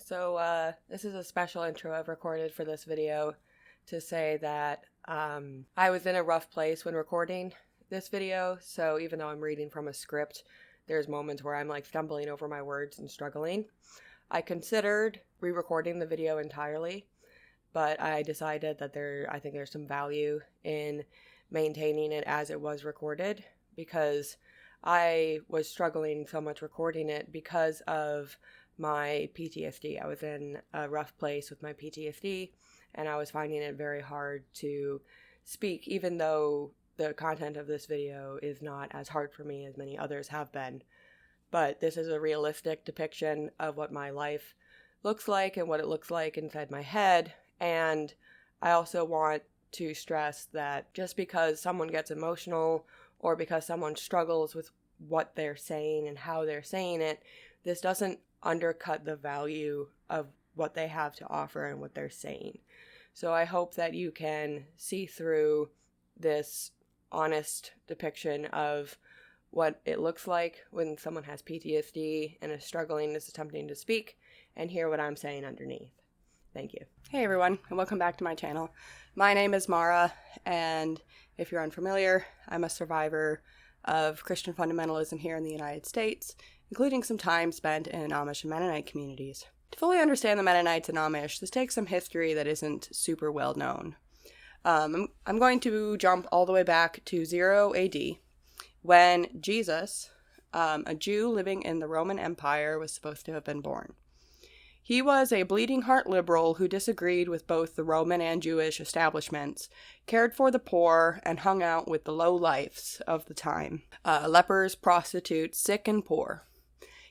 This is a special intro I've recorded for this video to say that I was in a rough place when recording this video, so even though I'm reading from a script, there's moments where I'm like stumbling over my words and struggling. I considered re-recording the video entirely, but I decided that I think there's some value in maintaining it as it was recorded, because I was struggling so much recording it because of my PTSD. I was in a rough place with my PTSD, and I was finding it very hard to speak, even though the content of this video is not as hard for me as many others have been. But this is a realistic depiction of what my life looks like and what it looks like inside my head. And I also want to stress that just because someone gets emotional or because someone struggles with what they're saying and how they're saying it, this doesn't undercut the value of what they have to offer and what they're saying. So I hope that you can see through this honest depiction of what it looks like when someone has PTSD and is struggling, is attempting to speak, and hear what I'm saying underneath. Thank you. Hey everyone, and welcome back to my channel. My name is Mara, and if you're unfamiliar, I'm a survivor of Christian fundamentalism here in the United States, including some time spent in Amish and Mennonite communities. To fully understand the Mennonites and Amish, this takes some history that isn't super well known. I'm going to jump all the way back to 0 AD, when Jesus, a Jew living in the Roman Empire, was supposed to have been born. He was a bleeding heart liberal who disagreed with both the Roman and Jewish establishments, cared for the poor, and hung out with the low-lifes of the time. Lepers, prostitutes, sick, and poor.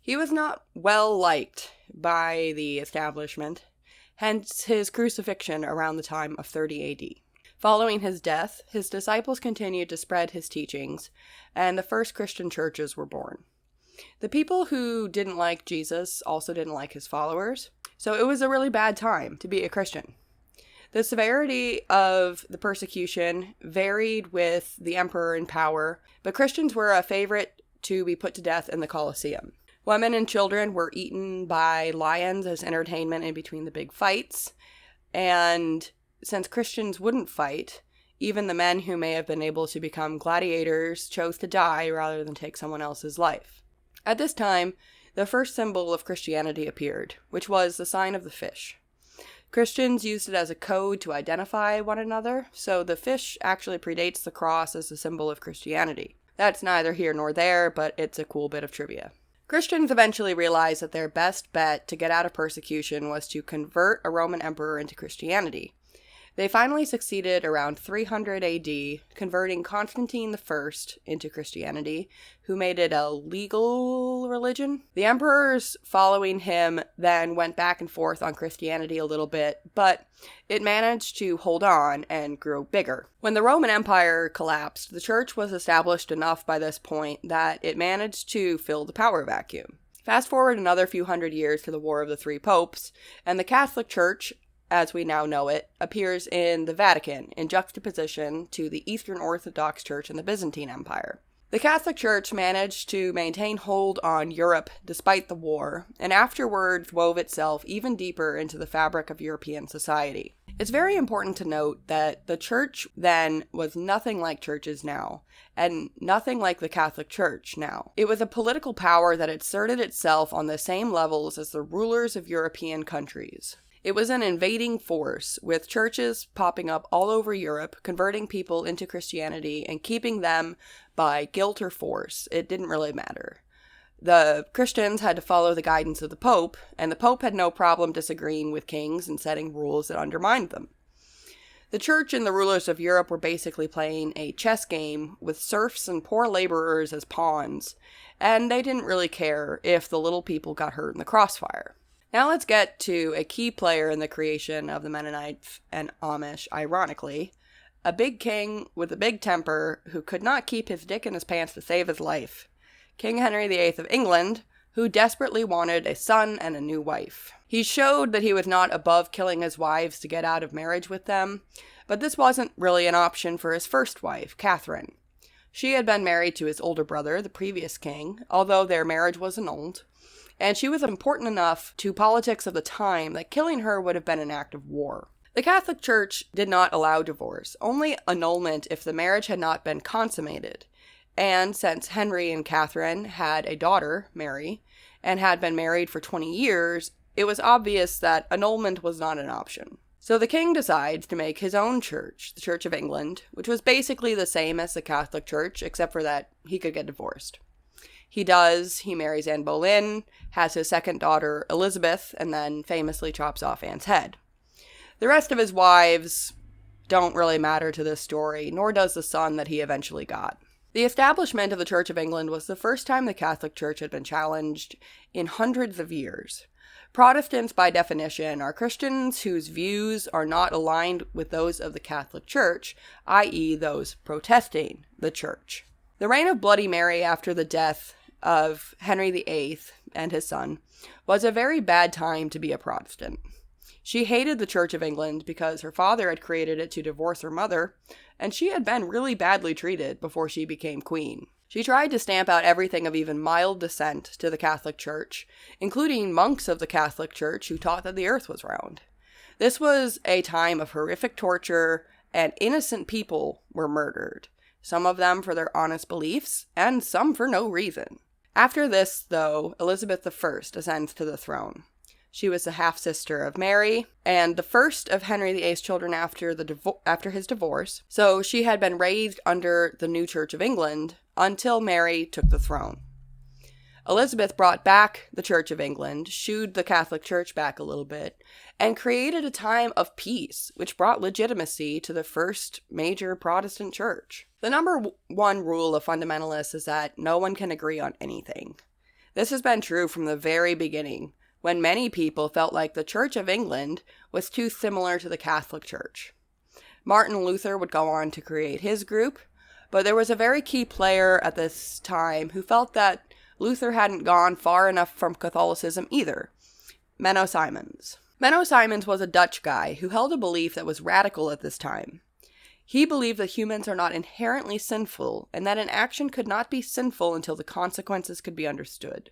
He was not well liked by the establishment, hence his crucifixion around the time of 30 AD. Following his death, his disciples continued to spread his teachings, and the first Christian churches were born. The people who didn't like Jesus also didn't like his followers, so it was a really bad time to be a Christian. The severity of the persecution varied with the emperor in power, but Christians were a favorite to be put to death in the Colosseum. Women and children were eaten by lions as entertainment in between the big fights, and since Christians wouldn't fight, even the men who may have been able to become gladiators chose to die rather than take someone else's life. At this time, the first symbol of Christianity appeared, which was the sign of the fish. Christians used it as a code to identify one another, so the fish actually predates the cross as a symbol of Christianity. That's neither here nor there, but it's a cool bit of trivia. Christians eventually realized that their best bet to get out of persecution was to convert a Roman emperor into Christianity. They finally succeeded around 300 AD, converting Constantine I into Christianity, who made it a legal religion. The emperors following him then went back and forth on Christianity a little bit, but it managed to hold on and grow bigger. When the Roman Empire collapsed, the church was established enough by this point that it managed to fill the power vacuum. Fast forward another few hundred years to the War of the Three Popes, and the Catholic Church, as we now know it, appears in the Vatican in juxtaposition to the Eastern Orthodox Church in the Byzantine Empire. The Catholic Church managed to maintain hold on Europe despite the war, and afterwards wove itself even deeper into the fabric of European society. It's very important to note that the church then was nothing like churches now, and nothing like the Catholic Church now. It was a political power that asserted itself on the same levels as the rulers of European countries. It was an invading force, with churches popping up all over Europe, converting people into Christianity and keeping them by guilt or force. It didn't really matter. The Christians had to follow the guidance of the Pope, and the Pope had no problem disagreeing with kings and setting rules that undermined them. The church and the rulers of Europe were basically playing a chess game with serfs and poor laborers as pawns, and they didn't really care if the little people got hurt in the crossfire. Now let's get to a key player in the creation of the Mennonites and Amish, ironically, a big king with a big temper who could not keep his dick in his pants to save his life. King Henry VIII of England, who desperately wanted a son and a new wife. He showed that he was not above killing his wives to get out of marriage with them, but this wasn't really an option for his first wife, Catherine. She had been married to his older brother, the previous king, although their marriage was annulled, and she was important enough to politics of the time that killing her would have been an act of war. The Catholic Church did not allow divorce, only annulment if the marriage had not been consummated. And since Henry and Catherine had a daughter, Mary, and had been married for 20 years, it was obvious that annulment was not an option. So the king decides to make his own church, the Church of England, which was basically the same as the Catholic Church, except for that he could get divorced. He marries Anne Boleyn, has his second daughter, Elizabeth, and then famously chops off Anne's head. The rest of his wives don't really matter to this story, nor does the son that he eventually got. The establishment of the Church of England was the first time the Catholic Church had been challenged in hundreds of years. Protestants, by definition, are Christians whose views are not aligned with those of the Catholic Church, i.e. those protesting the Church. The reign of Bloody Mary after the death of Henry VIII and his son was a very bad time to be a Protestant. She hated the Church of England because her father had created it to divorce her mother, and she had been really badly treated before she became queen. She tried to stamp out everything of even mild dissent to the Catholic Church, including monks of the Catholic Church who taught that the earth was round. This was a time of horrific torture, and innocent people were murdered, some of them for their honest beliefs, and some for no reason. After this, though, Elizabeth I ascends to the throne. She was the half-sister of Mary, and the first of Henry VIII's children after his divorce, so she had been raised under the new Church of England until Mary took the throne. Elizabeth brought back the Church of England, shooed the Catholic Church back a little bit, and created a time of peace, which brought legitimacy to the first major Protestant church. The number one rule of fundamentalists is that no one can agree on anything. This has been true from the very beginning, when many people felt like the Church of England was too similar to the Catholic Church. Martin Luther would go on to create his group, but there was a very key player at this time who felt that Luther hadn't gone far enough from Catholicism either, Menno Simons. Menno Simons was a Dutch guy who held a belief that was radical at this time. He believed that humans are not inherently sinful, and that an action could not be sinful until the consequences could be understood.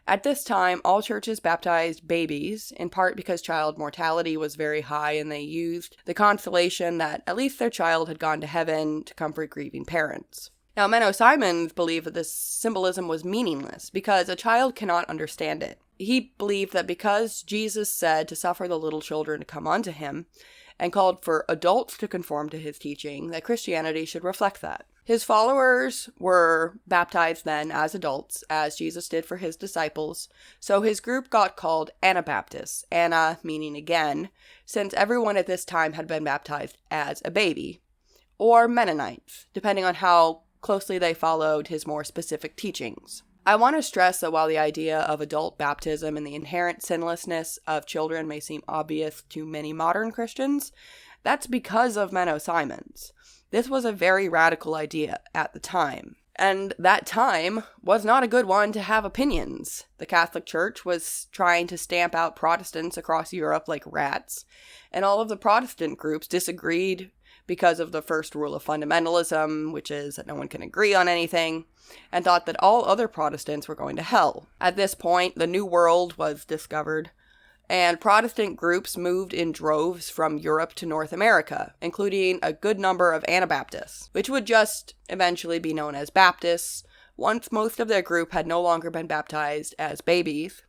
At this time, all churches baptized babies, in part because child mortality was very high, and they used the consolation that at least their child had gone to heaven to comfort grieving parents. Now, Menno Simons believed that this symbolism was meaningless because a child cannot understand it. He believed that because Jesus said to suffer the little children to come unto him, and called for adults to conform to his teaching, that Christianity should reflect that. His followers were baptized then as adults, as Jesus did for his disciples, so his group got called Anabaptists, Anna meaning again, since everyone at this time had been baptized as a baby, or Mennonites, depending on how closely they followed his more specific teachings. I want to stress that while the idea of adult baptism and the inherent sinlessness of children may seem obvious to many modern Christians, that's because of Menno Simons. This was a very radical idea at the time, and that time was not a good one to have opinions. The Catholic Church was trying to stamp out Protestants across Europe like rats, and all of the Protestant groups disagreed because of the first rule of fundamentalism, which is that no one can agree on anything, and thought that all other Protestants were going to hell. At this point, the New World was discovered, and Protestant groups moved in droves from Europe to North America, including a good number of Anabaptists, which would just eventually be known as Baptists, once most of their group had no longer been baptized as babies,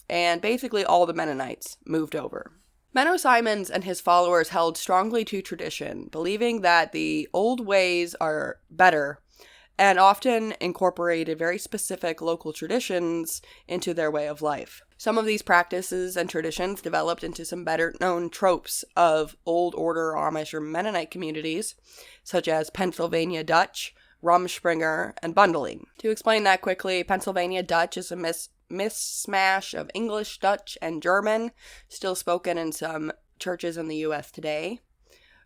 and basically all the Mennonites moved over. Menno Simons and his followers held strongly to tradition, believing that the old ways are better, and often incorporated very specific local traditions into their way of life. Some of these practices and traditions developed into some better-known tropes of old order Amish or Mennonite communities, such as Pennsylvania Dutch, Rumspringa, and bundling. To explain that quickly, Pennsylvania Dutch is a mishmash of English, Dutch, and German, still spoken in some churches in the U.S. today.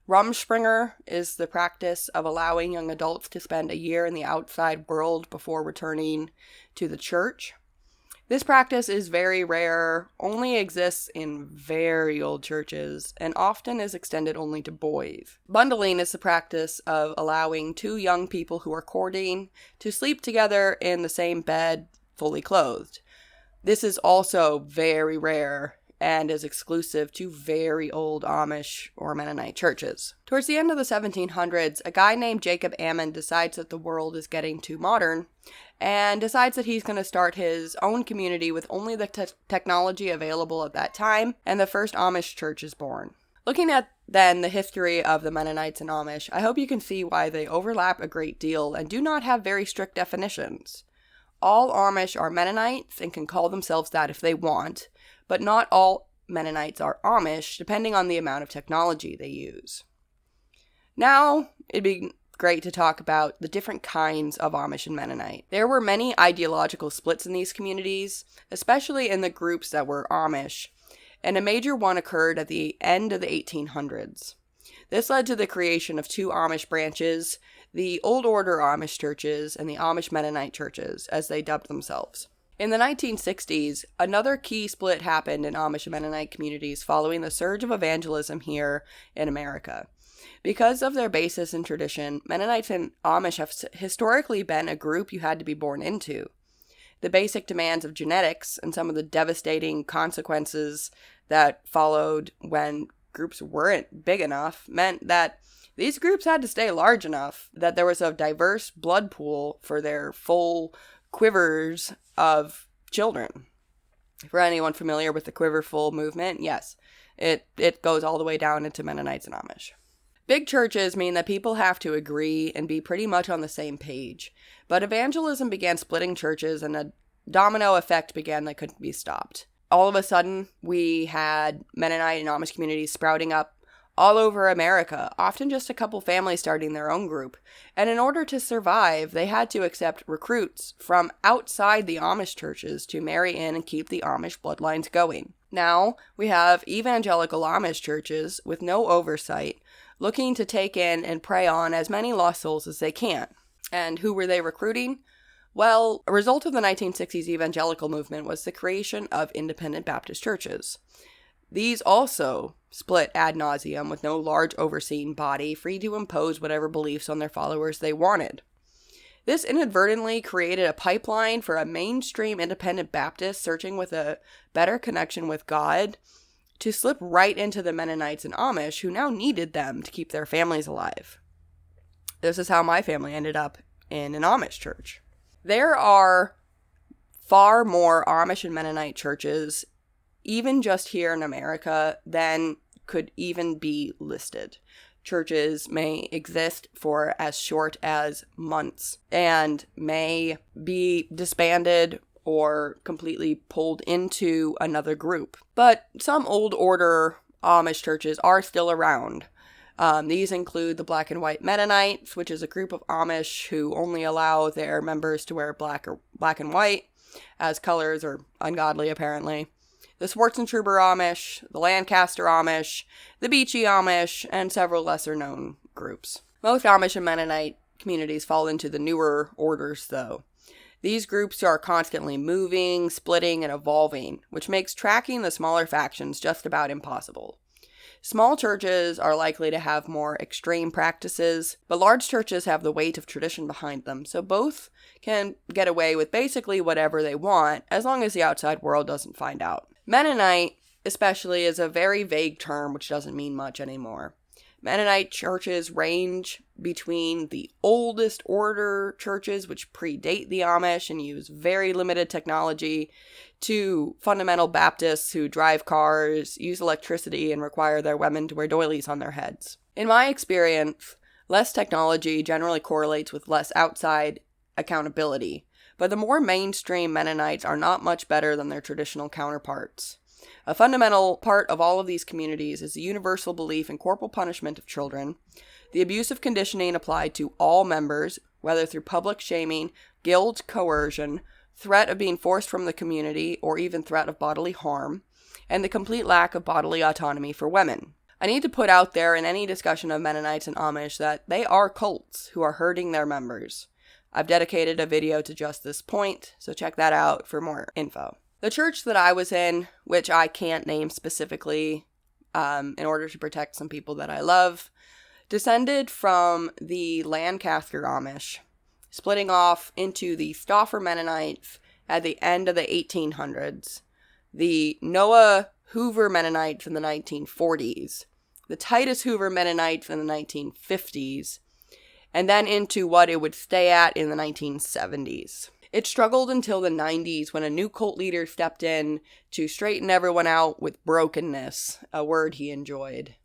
Rumspringa is the practice of allowing young adults to spend a year in the outside world before returning to the church. This practice is very rare, only exists in very old churches, and often is extended only to boys. Bundling is the practice of allowing two young people who are courting to sleep together in the same bed, fully clothed. This is also very rare and is exclusive to very old Amish or Mennonite churches. Towards the end of the 1700s, a guy named Jacob Ammon decides that the world is getting too modern and decides that he's going to start his own community with only the technology available at that time, and the first Amish church is born. Looking at then the history of the Mennonites and Amish, I hope you can see why they overlap a great deal and do not have very strict definitions. All Amish are Mennonites and can call themselves that if they want, but not all Mennonites are Amish, depending on the amount of technology they use. Now, it'd be great to talk about the different kinds of Amish and Mennonite. There were many ideological splits in these communities, especially in the groups that were Amish, and a major one occurred at the end of the 1800s. This led to the creation of two Amish branches, the Old Order Amish churches and the Amish Mennonite churches, as they dubbed themselves. In the 1960s, another key split happened in Amish and Mennonite communities following the surge of evangelism here in America. Because of their basis in tradition, Mennonites and Amish have historically been a group you had to be born into. The basic demands of genetics and some of the devastating consequences that followed when groups weren't big enough meant that these groups had to stay large enough that there was a diverse blood pool for their full quivers of children. For anyone familiar with the quiverful movement, yes, it goes all the way down into Mennonites and Amish. Big churches mean that people have to agree and be pretty much on the same page, but evangelism began splitting churches and a domino effect began that couldn't be stopped. All of a sudden, we had Mennonite and Amish communities sprouting up all over America, often just a couple families starting their own group. And in order to survive, they had to accept recruits from outside the Amish churches to marry in and keep the Amish bloodlines going. Now, we have evangelical Amish churches with no oversight, looking to take in and prey on as many lost souls as they can. And who were they recruiting? Well, a result of the 1960s evangelical movement was the creation of independent Baptist churches. These also split ad nauseum with no large overseeing body, free to impose whatever beliefs on their followers they wanted. This inadvertently created a pipeline for a mainstream independent Baptist searching with a better connection with God to slip right into the Mennonites and Amish, who now needed them to keep their families alive. This is how my family ended up in an Amish church. There are far more Amish and Mennonite churches, even just here in America, than could even be listed. Churches may exist for as short as months and may be disbanded or completely pulled into another group. But some old order Amish churches are still around. These include the Black and White Mennonites, which is a group of Amish who only allow their members to wear black and white, as colors are ungodly apparently. The Schwarzentroober Amish, the Lancaster Amish, the Beachy Amish, and several lesser-known groups. Most Amish and Mennonite communities fall into the newer orders, though. These groups are constantly moving, splitting, and evolving, which makes tracking the smaller factions just about impossible. Small churches are likely to have more extreme practices, but large churches have the weight of tradition behind them, so both can get away with basically whatever they want, as long as the outside world doesn't find out. Mennonite, especially, is a very vague term which doesn't mean much anymore. Mennonite churches range between the oldest order churches, which predate the Amish and use very limited technology, to fundamental Baptists who drive cars, use electricity, and require their women to wear doilies on their heads. In my experience, less technology generally correlates with less outside accountability, but the more mainstream Mennonites are not much better than their traditional counterparts. A fundamental part of all of these communities is the universal belief in corporal punishment of children, the abusive conditioning applied to all members, whether through public shaming, guilt, coercion, threat of being forced from the community, or even threat of bodily harm, and the complete lack of bodily autonomy for women. I need to put out there in any discussion of Mennonites and Amish that they are cults who are hurting their members. I've dedicated a video to just this point, so check that out for more info. The church that I was in, which I can't name specifically in order to protect some people that I love, descended from the Lancaster Amish, splitting off into the Stauffer Mennonites at the end of the 1800s, the Noah Hoover Mennonites in the 1940s, the Titus Hoover Mennonites in the 1950s, and then into what it would stay at in the 1970s. It struggled until the 90s when a new cult leader stepped in to straighten everyone out with brokenness, a word he enjoyed.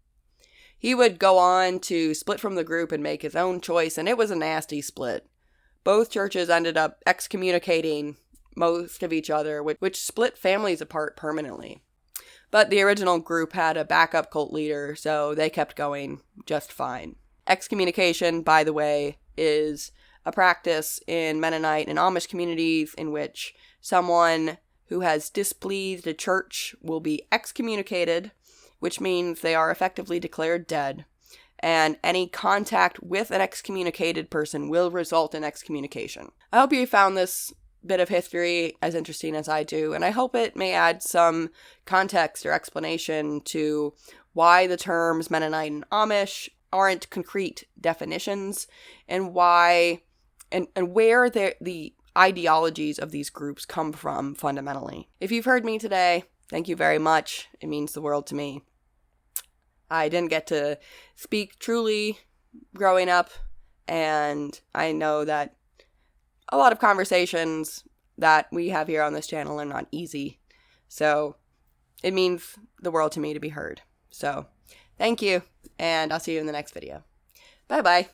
He would go on to split from the group and make his own choice, and it was a nasty split. Both churches ended up excommunicating most of each other, which split families apart permanently. But the original group had a backup cult leader, so they kept going just fine. Excommunication, by the way, is a practice in Mennonite and Amish communities in which someone who has displeased a church will be excommunicated, which means they are effectively declared dead, and any contact with an excommunicated person will result in excommunication. I hope you found this bit of history as interesting as I do, and I hope it may add some context or explanation to why the terms Mennonite and Amish aren't concrete definitions, and why and where the ideologies of these groups come from fundamentally. If you've heard me today, thank you very much. It means the world to me. I didn't get to speak truly growing up, and I know that a lot of conversations that we have here on this channel are not easy. So it means the world to me to be heard. So thank you, and I'll see you in the next video. Bye-bye.